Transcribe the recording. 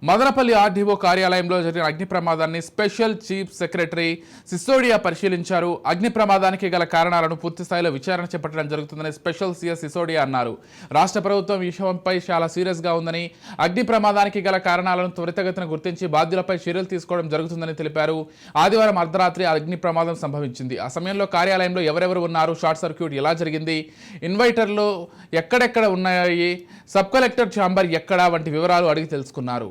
Madanapalle RDO కార్యాలయంలో జరిగిన అగ్ని ప్రమాదాన్ని స్పెషల్ చీఫ్ సెక్రటరీ సిసోడియా పరిశీలించారు. అగ్ని ప్రమాదానికి గల కారణాలను పూర్తి స్థాయిలో విచారణ చేపట్టడం జరుగుతుందని స్పెషల్ సీఎస్ సిసోడియా అన్నారు. రాష్ట్ర ప్రభుత్వం ఈ విషయంపై చాలా సీరియస్గా ఉందని, అగ్ని ప్రమాదానికి గల కారణాలను త్వరితగతిన గుర్తించి బాధ్యులపై చర్యలు తీసుకోవడం జరుగుతుందని తెలిపారు. ఆదివారం అర్ధరాత్రి అగ్ని ప్రమాదం సంభవించింది. ఆ సమయంలో కార్యాలయంలో ఎవరెవరు ఉన్నారు, షార్ట్ సర్క్యూట్ ఎలా జరిగింది, ఇన్వర్టర్లు ఎక్కడెక్కడ ఉన్నాయి, సబ్ కలెక్టర్ ఛాంబర్ ఎక్కడ వంటి వివరాలు అడిగి తెలుసుకున్నారు.